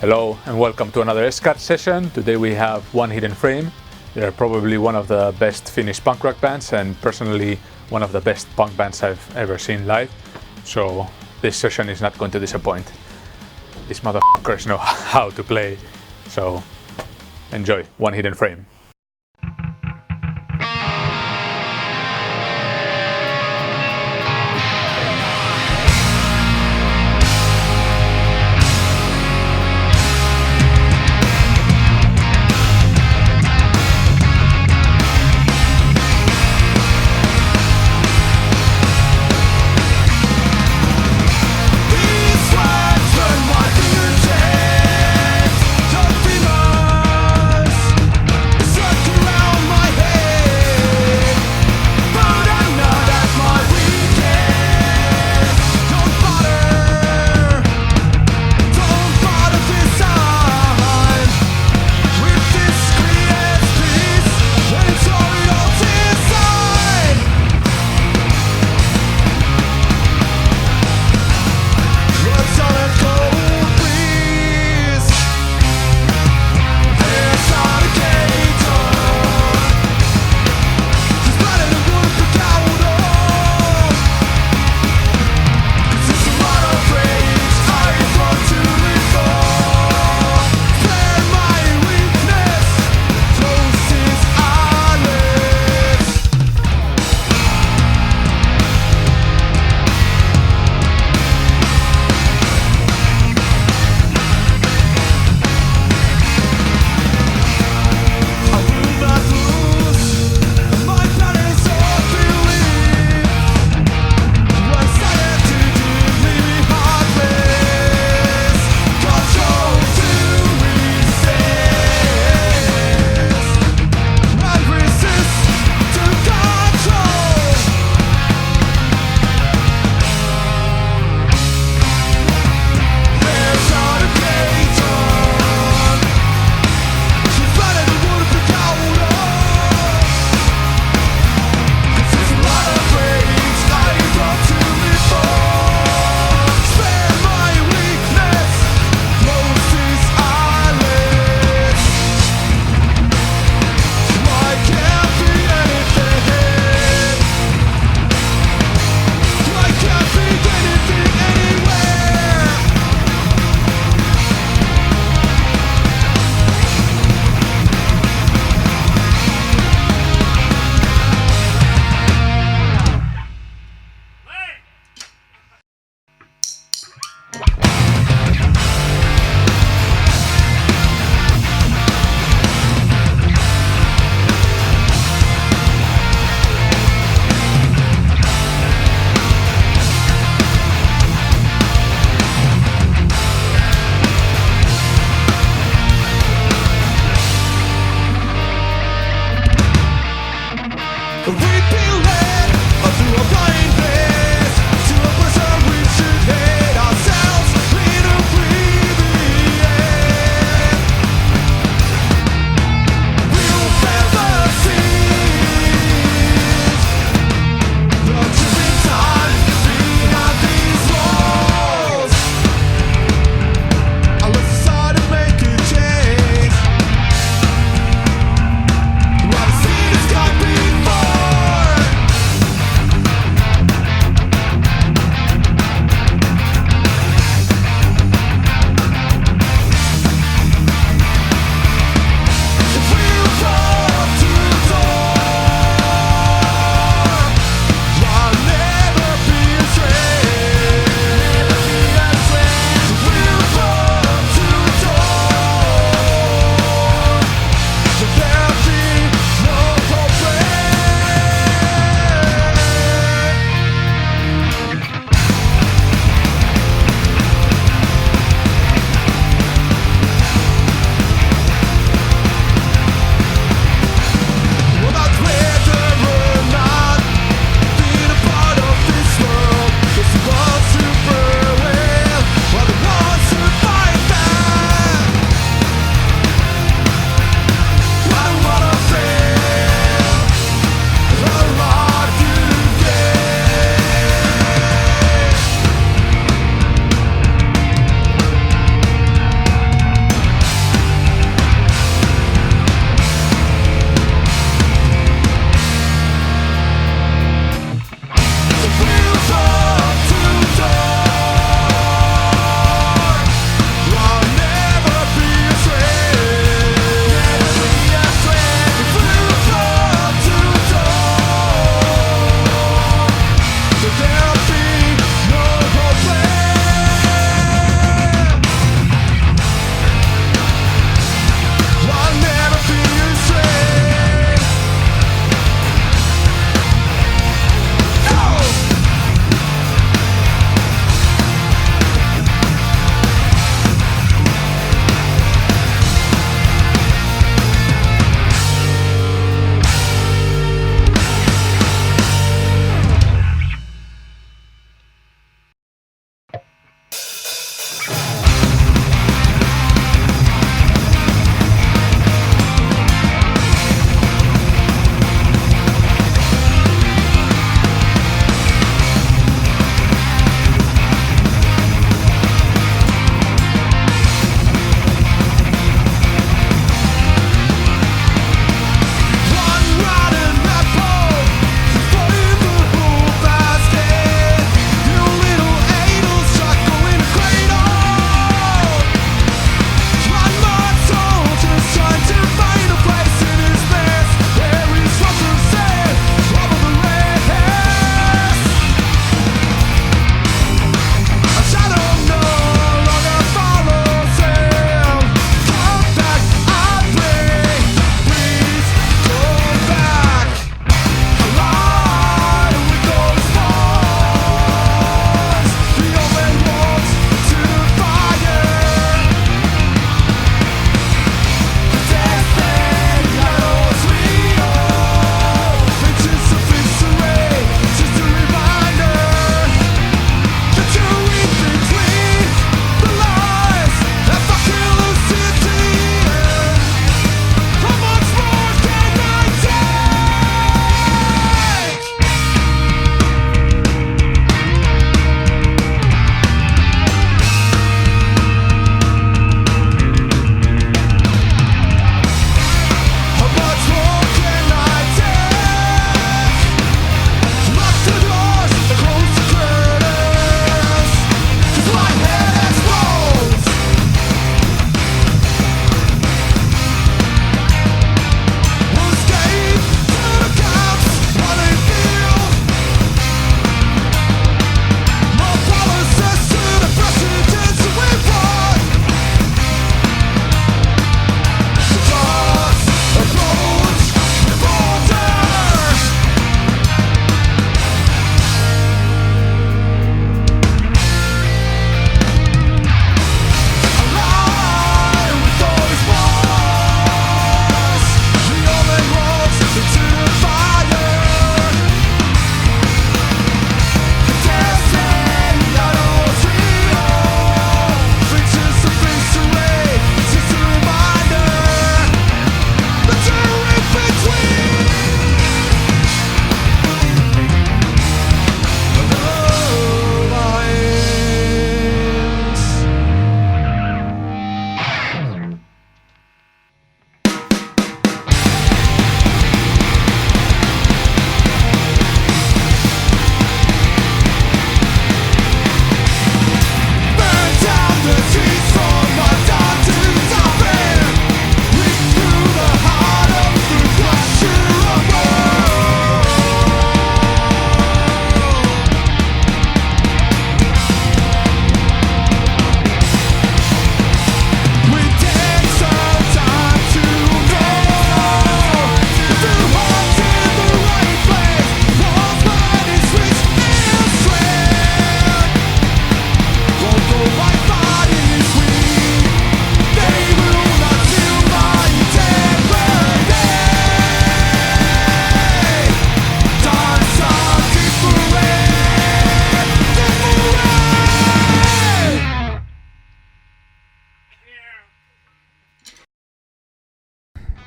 Hello and welcome to another S.Kärt session. Today we have One Hidden Frame. They're probably one of the best Finnish punk rock bands and personally one of the best punk bands I've ever seen live. So this session is not going to disappoint. These motherfuckers know how to play. So enjoy One Hidden Frame.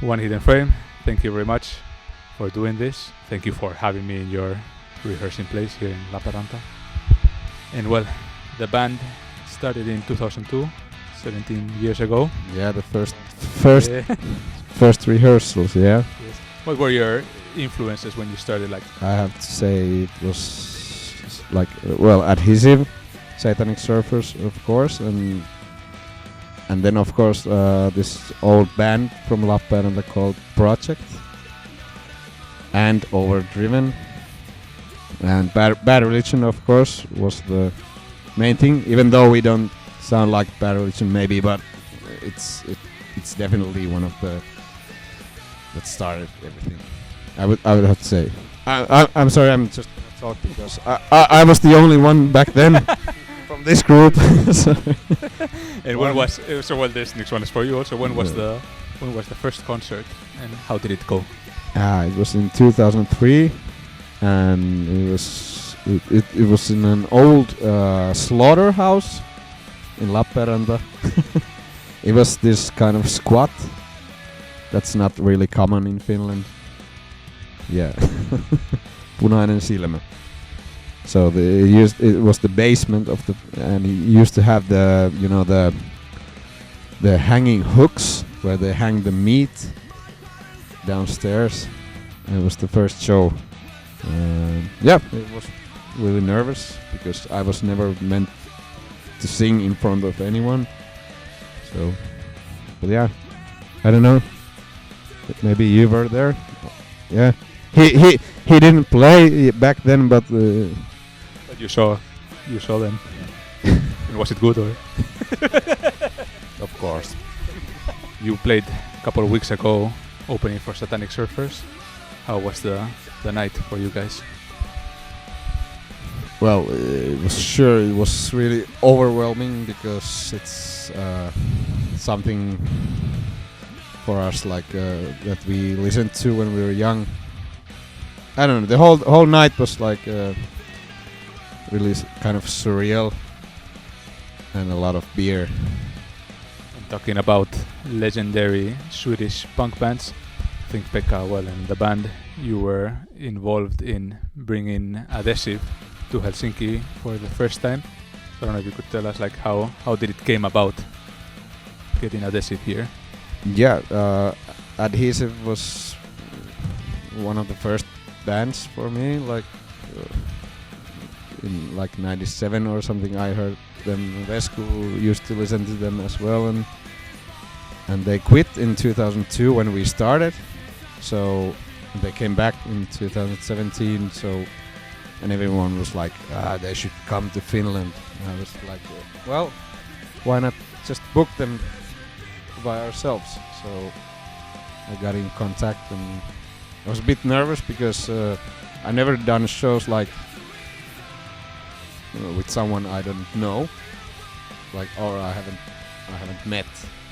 One Hidden Frame, thank you very much for doing this. Thank you for having me in your rehearsing place here in Lappeenranta. And well, the band started in 2002, 17 years ago. Yeah, the first rehearsals. Yeah. Yes. What were your influences when you started? Like, I have to say it was like Adhesive, Satanic Surfers, of course, and then of course this old band from Lappeenranta called Project, and Overdriven, and Bad Religion, of course, was the main thing. Even though we don't sound like Bad Religion, maybe, but it's definitely one of the that started everything. I would have to say. I'm sorry, I'm just gonna talk because I was the only one back then from this group. And when was so? Well, this next one is for you also. When was the first concert and how did it go? It was in 2003, and it was in an old slaughterhouse in Lappeenranta. It was this kind of squat that's not really common in Finland. Yeah. Punainen silmä. So it was the basement of the, and he used to have the hanging hooks where they hang the meat downstairs. And it was the first show. Yeah, it was really nervous because I was never meant to sing in front of anyone. So, but yeah, I don't know. Maybe you were there. Yeah, he didn't play back then, but you saw them. And was it good or? Of course. You played a couple of weeks ago, opening for Satanic Surfers. How was the night for you guys? Well, it was really overwhelming because it's something for us like that we listened to when we were young. I don't know. The whole night was like really kind of surreal, and a lot of beer. And talking about legendary Swedish punk bands, I think Pekka, well, and the band, you were involved in bringing Adhesive to Helsinki for the first time. I don't know if you could tell us like how did it came about getting Adhesive here? Yeah, Adhesive was one of the first bands for me, like in like 97 or something. I heard them. Vesku used to listen to them as well, and they quit in 2002 when we started. So they came back in 2017. So and everyone was like, they should come to Finland. And I was like, well, why not just book them by ourselves? So I got in contact, and I was a bit nervous because I never done shows like with someone I don't know, like, or I haven't met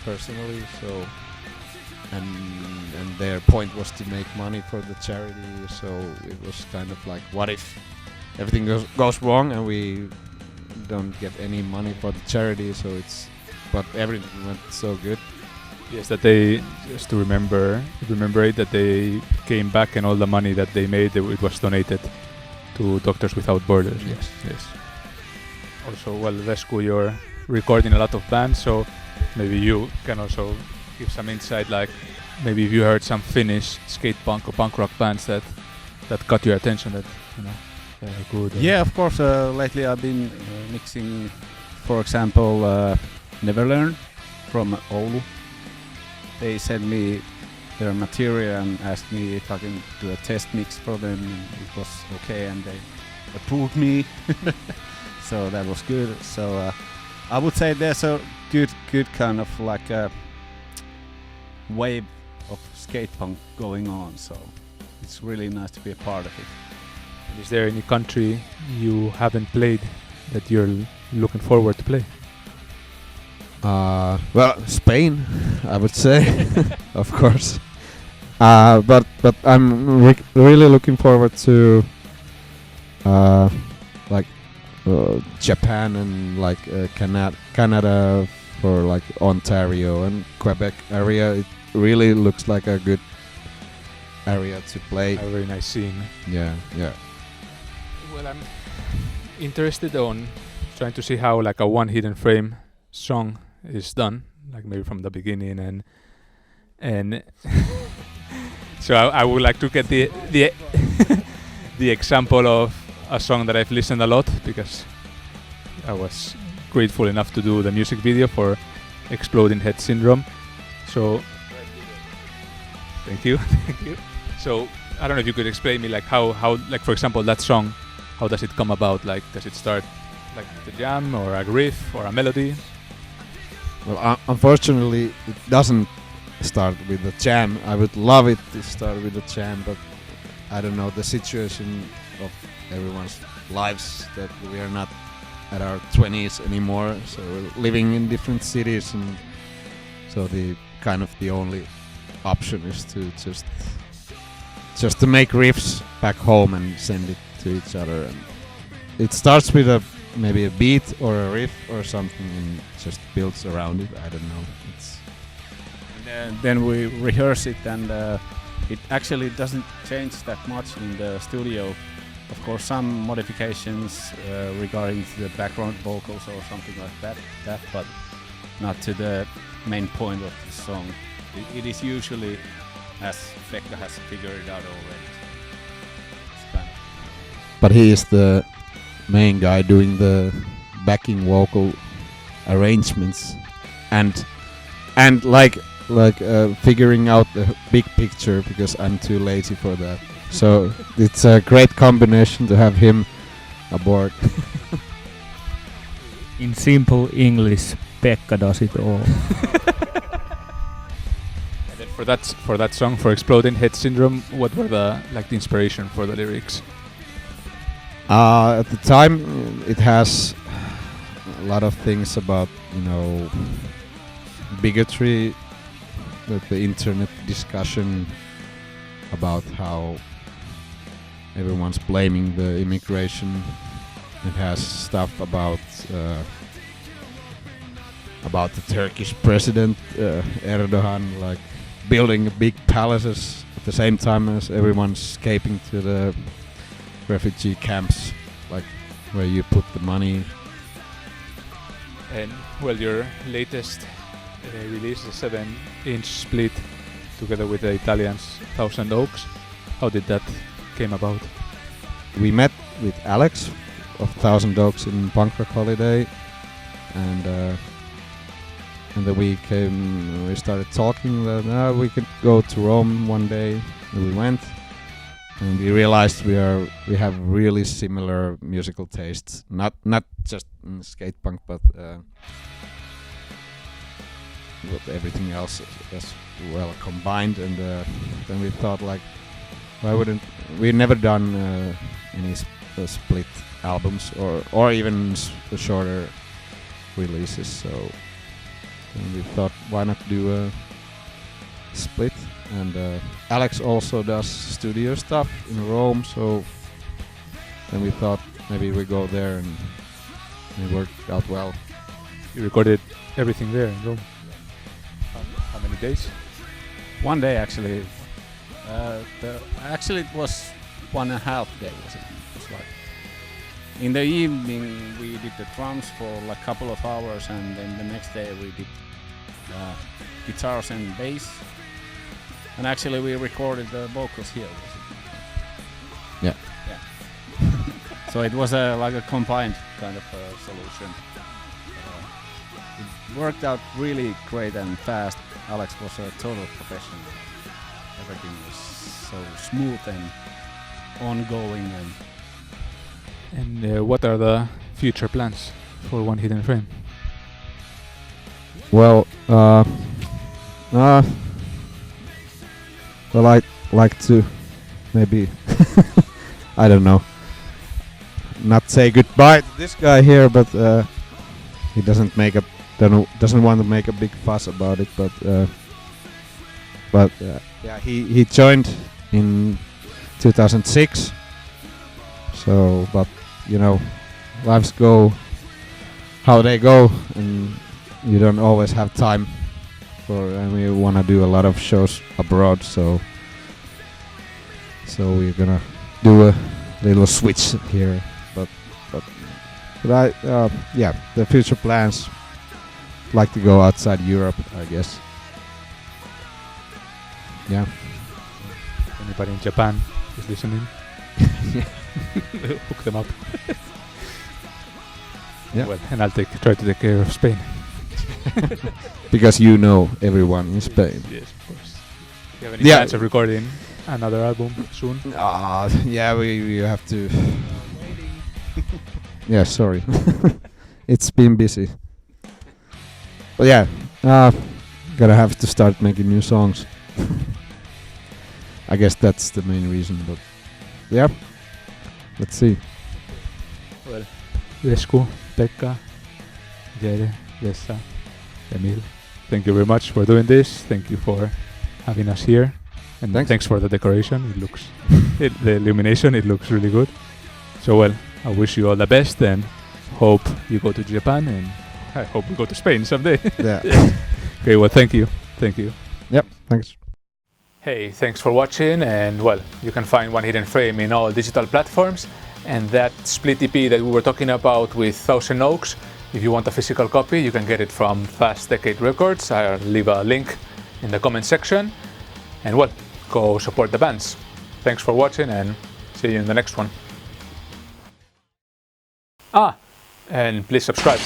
personally. So and their point was to make money for the charity. So it was kind of like, what if everything goes wrong and we don't get any money for the charity? So but everything went so good. Yes, that they, just to remember it, that they came back and all the money that they made, it was donated to Doctors Without Borders. Yes. Also, well, Vesku, you're recording a lot of bands, so maybe you can also give some insight, like maybe if you heard some Finnish skatepunk or punk rock bands that caught your attention, that they're good. Yeah, of course. Lately I've been mixing, for example, Neverlearn from Oulu. They sent me their material and asked me if I can do a test mix for them. It was okay, and they approved me. So that was good. So I would say there's a good kind of like a wave of skate punk going on. So it's really nice to be a part of it. Is there any country you haven't played that you're looking forward to play? Well, Spain, I would say, of course. But I'm really looking forward to like Japan and like Canada for like Ontario and Quebec area. really looks like a good area to play. A very nice scene. Yeah. Well, I'm interested on trying to see how like a one hidden frame song is done, like maybe from the beginning and so I would like to get the the example of a song that I've listened a lot because I was grateful enough to do the music video for Exploding Head Syndrome. So thank you. So I don't know if you could explain me like how like for example that song, how does it come about? Like does it start like the jam or a riff or a melody? Well, unfortunately, it doesn't start with the jam. I would love it to start with the jam, but I don't know the situation of everyone's lives that we are not at our 20s anymore, so we're living in different cities, and so the kind of the only option is to just to make riffs back home and send it to each other. And it starts with maybe a beat or a riff or something and just builds around it. I don't know. And then we rehearse it, and it actually doesn't change that much in the studio. Of course, some modifications regarding the background vocals or something like that, but not to the main point of the song. It is usually as Pekka has figured it out already. But he is the main guy doing the backing vocal arrangements and like figuring out the big picture, because I'm too lazy for that. So it's a great combination to have him aboard. In simple English, Pekka does it all. And then for that song, for Exploding Head Syndrome, what were the inspiration for the lyrics? At the time, it has a lot of things about, bigotry, the internet discussion about how everyone's blaming the immigration. It has stuff about the Turkish president Erdogan, like building big palaces at the same time as everyone's escaping to the refugee camps, like where you put the money. And well, your latest release, the 7-inch split together with the Italians 1000 Oaks. How did that came about? We met with Alex of 1000 Oaks in Punk Rock Holiday, and then we started talking that we could go to Rome one day, and we went, and we realized we have really similar musical tastes, not just in skatepunk, but with everything else as well combined. And then we thought, like, why wouldn't we've never done any split albums or even shorter releases, so then we thought, why not do a split? And Alex also does studio stuff in Rome, so then we thought maybe we go there, and it worked out well. You recorded everything there in Rome? How many days? One day, actually. Actually, it was 1.5 days. It was like in the evening we did the drums for like a couple of hours, and then the next day we did guitars and bass. And actually, we recorded the vocals here. Yeah. So it was like a combined kind of solution. It worked out really great and fast. Alex was a total professional. Everything was so smooth and ongoing. And what are the future plans for One Hidden Frame? Well, I'd like to maybe I don't know, not say goodbye to this guy here, but he doesn't want to make a big fuss about it. But yeah, he joined in 2006. So, but lives go how they go, and you don't always have time and we want to do a lot of shows abroad. So we're gonna do a little switch here. But I yeah, the future plans like to go outside Europe, I guess. Yeah. Anybody in Japan is listening? Hook them up. Yeah. Well, and I'll try to take care of Spain. Because you know everyone in Spain. Yes, of course. Do you have any plans of recording another album soon? Yeah, we have to. Yeah, sorry. It's been busy. But yeah, gotta have to start making new songs. I guess that's the main reason, but yeah, let's see. Well, Vesku, Pekka, Jere, Vesa, Emil, thank you very much for doing this. Thank you for having us here. And thanks for the decoration. It looks, the illumination, it looks really good. So well, I wish you all the best and hope you go to Japan and I hope we go to Spain someday. Yeah. Okay, well, thank you. Thank you. Yep, thanks. Hey, thanks for watching, and well, you can find One Hidden Frame in all digital platforms, and that split EP that we were talking about with Thousand Oaks, if you want a physical copy, you can get it from Fast Decade Records. I'll leave a link in the comment section, and well, go support the bands. Thanks for watching, and see you in the next one. And please subscribe.